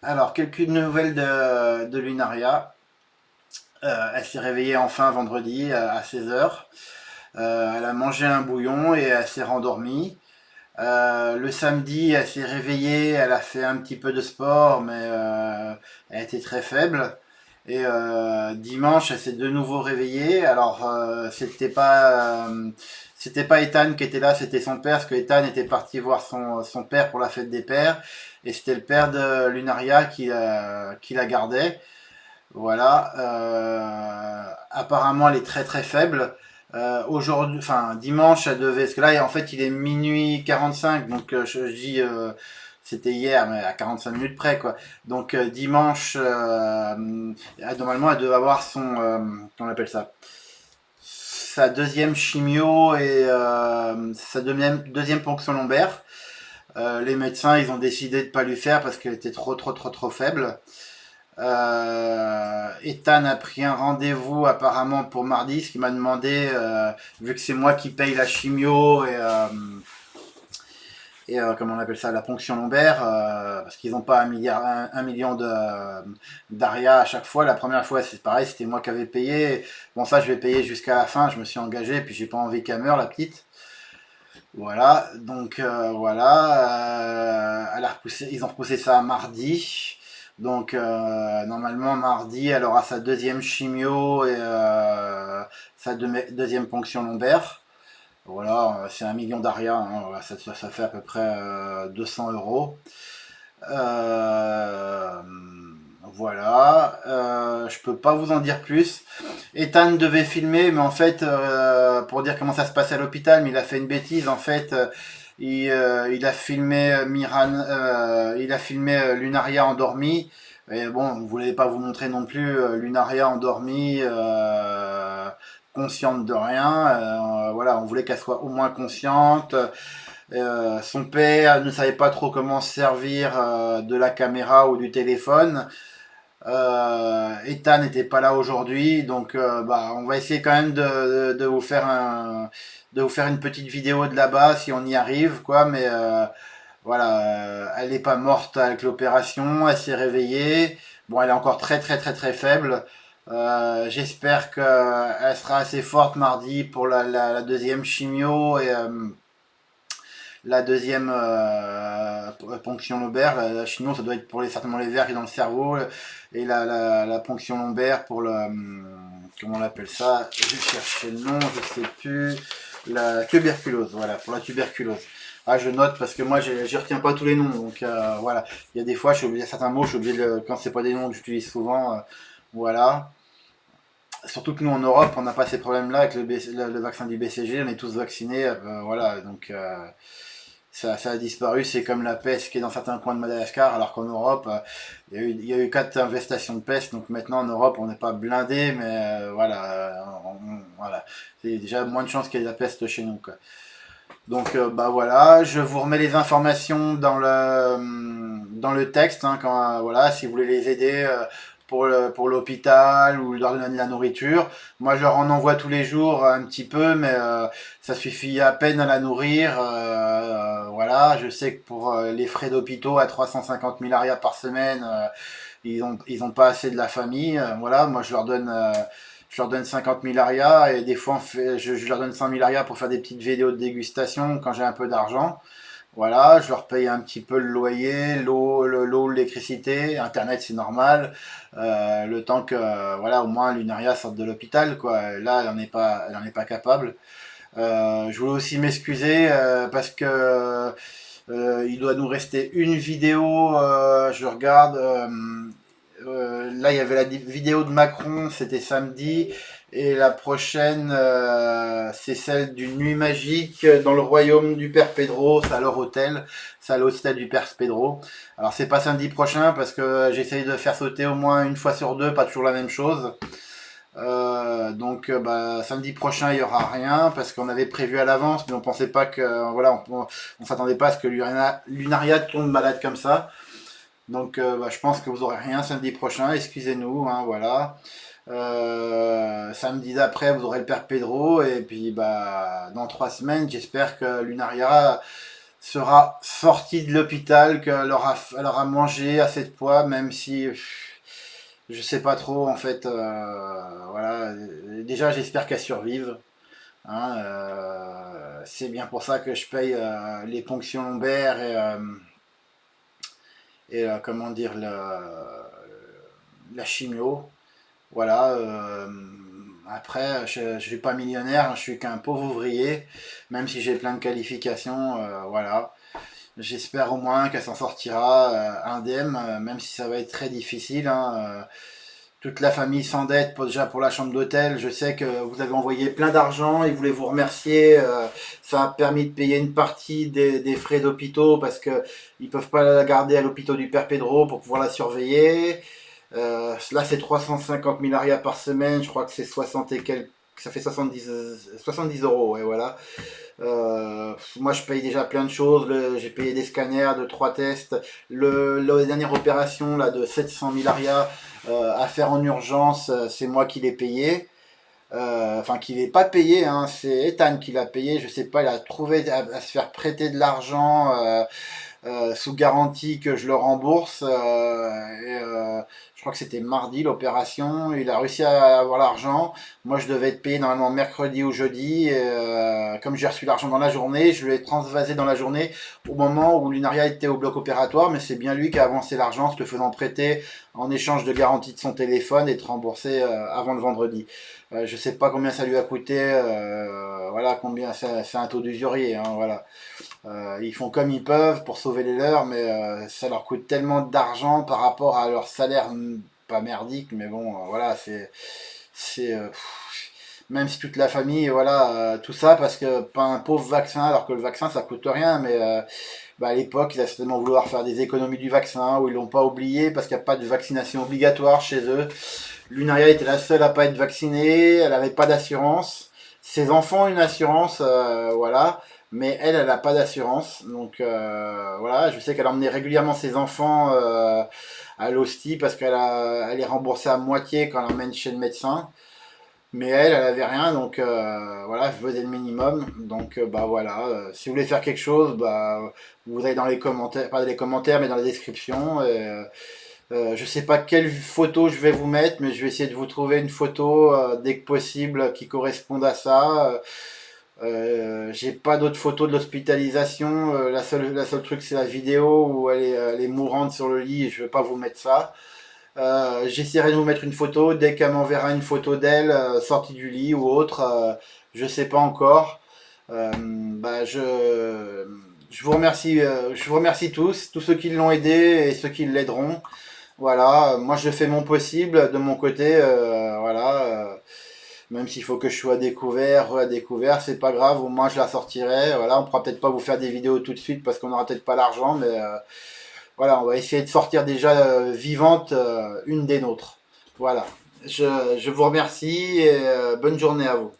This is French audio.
Alors, quelques nouvelles de Lunaria. Elle s'est réveillée enfin vendredi à 16 h. Elle a mangé un bouillon et elle s'est rendormie. Le samedi, elle s'est réveillée, elle a fait un petit peu de sport, mais elle était très faible. Et dimanche, elle s'est de nouveau réveillée. Alors, c'était pas Ethan qui était là, c'était son père, parce que Ethan était parti voir son père pour la fête des pères. Et c'était le père de Lunaria qui la gardait. Voilà. Apparemment, elle est très très faible. Aujourd'hui, enfin dimanche, elle devait. Parce que là, en fait, il est minuit 45, donc je dis. C'était hier, mais à 45 minutes près, quoi. Donc dimanche, normalement, elle devait avoir comment on appelle ça, sa deuxième chimio et sa deuxième ponction lombaire. Les médecins, ils ont décidé de pas lui faire parce qu'elle était trop, trop, trop, trop faible. Ethan a pris un rendez-vous apparemment pour mardi, ce qui m'a demandé, vu que c'est moi qui paye la chimio et comment on appelle ça, la ponction lombaire, parce qu'ils n'ont pas un million d'ARIA à chaque fois. La première fois, c'est pareil, c'était moi qui avais payé. Bon, ça, je vais payer jusqu'à la fin, je me suis engagé, puis j'ai pas envie qu'elle meure, la petite. Voilà, donc voilà, ils ont repoussé ça à mardi. Donc normalement mardi, elle aura sa deuxième chimio et sa deuxième ponction lombaire. Voilà, c'est un million d'ARIA, hein, voilà, ça fait à peu près 200 euros. Euh, voilà, je peux pas vous en dire plus. Ethan devait filmer, mais en fait, pour dire comment ça se passe à l'hôpital, mais il a fait une bêtise. En fait, il a filmé il a filmé Lunaria endormie. Et bon, vous voulez pas vous montrer non plus Lunaria endormie, consciente de rien. Voilà, on voulait qu'elle soit au moins consciente. Son père ne savait pas trop comment se servir de la caméra ou du téléphone. Ethan n'était pas là aujourd'hui, donc bah, on va essayer quand même de vous faire de vous faire une petite vidéo de là-bas si on y arrive, quoi. Mais voilà, elle n'est pas morte avec l'opération, elle s'est réveillée. Bon, elle est encore très très très très faible. J'espère qu'elle sera assez forte mardi pour la deuxième chimio et la deuxième ponction lombaire. La chimio, ça doit être pour certainement les verres qui sont dans le cerveau. Et la ponction lombaire pour le. Comment on appelle ça? Je vais chercher le nom, je sais plus. La tuberculose, voilà, pour la tuberculose. Ah, je note parce que moi, je retiens pas tous les noms. Donc voilà, il y a des fois, je suis obligé, certains mots, je suis obligé quand c'est pas des noms que j'utilise souvent. Voilà. Surtout que nous en Europe, on n'a pas ces problèmes-là avec le vaccin du BCG, on est tous vaccinés. Voilà, donc ça a disparu. C'est comme la peste qui est dans certains coins de Madagascar, alors qu'en Europe, il y a eu 4 infestations de peste. Donc maintenant en Europe, on n'est pas blindé, mais voilà, voilà. C'est déjà moins de chances qu'il y ait de la peste chez nous, quoi. Donc bah voilà, je vous remets les informations dans le texte, hein, quand, voilà, si vous voulez les aider pour l'hôpital ou leur donner de la nourriture. Moi je leur en envoie tous les jours un petit peu, mais ça suffit à peine à la nourrir. Voilà, je sais que pour les frais d'hôpitaux à 350 000 arias par semaine, ils ont pas assez de la famille. Voilà, moi je leur donne 50 000 arias et des fois je leur donne 100 000 arias pour faire des petites vidéos de dégustation quand j'ai un peu d'argent. Voilà, je leur paye un petit peu le loyer, l'eau, l'électricité, Internet c'est normal. Le temps que voilà, au moins Lunaria sorte de l'hôpital, quoi. Là, elle en est pas capable. Je voulais aussi m'excuser parce que il doit nous rester une vidéo. Je regarde. Là, il y avait la vidéo de Macron, c'était samedi. Et la prochaine, c'est celle d'une nuit magique dans le royaume du Père Pedro. C'est à leur hôtel. C'est à l'hôtel du Père Pedro. Alors, c'est pas samedi prochain parce que j'essaye de faire sauter au moins une fois sur deux, pas toujours la même chose. Donc bah, samedi prochain il y aura rien parce qu'on avait prévu à l'avance mais on pensait pas que voilà on s'attendait pas à ce que Lunaria tombe malade comme ça. Donc bah, je pense que vous aurez rien samedi prochain, excusez-nous, hein, voilà. Samedi d'après vous aurez le Père Pedro et puis bah dans 3 semaines j'espère que Lunaria sera sortie de l'hôpital, elle aura mangé assez de poids, même si je sais pas trop en fait. Voilà. Déjà, j'espère qu'elle survive. Hein, c'est bien pour ça que je paye les ponctions lombaires et comment dire la chimio. Voilà. Après, je ne suis pas millionnaire, je suis qu'un pauvre ouvrier, même si j'ai plein de qualifications. Voilà. J'espère au moins qu'elle s'en sortira indemne, même si ça va être très difficile. Hein, toute la famille s'endette déjà pour la chambre d'hôtel. Je sais que vous avez envoyé plein d'argent, ils voulaient vous remercier. Ça a permis de payer une partie des frais d'hôpitaux parce qu'ils ne peuvent pas la garder à l'hôpital du Père Pedro pour pouvoir la surveiller. Là, c'est 350 000 arias par semaine. Je crois que c'est 60 et quelques. Ça fait 70 euros, ouais, voilà. Moi, je paye déjà plein de choses. J'ai payé des scanners, de 3 tests. La dernière opération là, de 700 000 arias à faire en urgence, c'est moi qui l'ai payé. Enfin, qui n'est pas payé, hein, c'est Ethan qui l'a payé. Je sais pas, il a trouvé à se faire prêter de l'argent. Sous garantie que je le rembourse. Je crois que c'était mardi l'opération. Il a réussi à avoir l'argent. Moi, je devais être payé normalement mercredi ou jeudi. Comme j'ai reçu l'argent dans la journée, je l'ai transvasé dans la journée au moment où Lunaria était au bloc opératoire. Mais c'est bien lui qui a avancé l'argent, se le faisant prêter en échange de garantie de son téléphone et de rembourser avant le vendredi. Je sais pas combien ça lui a coûté. Voilà, combien c'est un taux d'usurier. Hein, voilà. Ils font comme ils peuvent pour sauver les leurs, mais ça leur coûte tellement d'argent par rapport à leur salaire, pas merdique, mais bon, voilà, c'est même si toute la famille, voilà, tout ça, parce que pas un pauvre vaccin, alors que le vaccin ça coûte rien, mais bah, à l'époque, ils a certainement vouloir faire des économies du vaccin, ou ils l'ont pas oublié, parce qu'il n'y a pas de vaccination obligatoire chez eux. Lunaria était la seule à pas être vaccinée, elle n'avait pas d'assurance. Ses enfants ont une assurance, voilà, mais elle n'a pas d'assurance. Donc voilà, je sais qu'elle emmenait régulièrement ses enfants à l'hosti parce elle est remboursée à moitié quand elle emmène chez le médecin. Mais elle avait rien, donc voilà, je faisais le minimum. Donc bah voilà, si vous voulez faire quelque chose, bah vous allez dans les commentaires, pas dans les commentaires, mais dans la description. Je sais pas quelle photo je vais vous mettre, mais je vais essayer de vous trouver une photo dès que possible qui corresponde à ça. J'ai pas d'autres photos de l'hospitalisation. La seule truc, c'est la vidéo où elle est mourante sur le lit et je vais pas vous mettre ça. J'essaierai de vous mettre une photo dès qu'elle m'enverra une photo d'elle sortie du lit ou autre. Je sais pas encore. Bah, je vous remercie tous ceux qui l'ont aidé et ceux qui l'aideront. Voilà, moi je fais mon possible de mon côté, voilà. Même s'il faut que je sois à découvert, c'est pas grave, au moins je la sortirai. Voilà, on pourra peut-être pas vous faire des vidéos tout de suite parce qu'on n'aura peut-être pas l'argent, mais voilà, on va essayer de sortir déjà vivante une des nôtres. Voilà, je vous remercie et bonne journée à vous.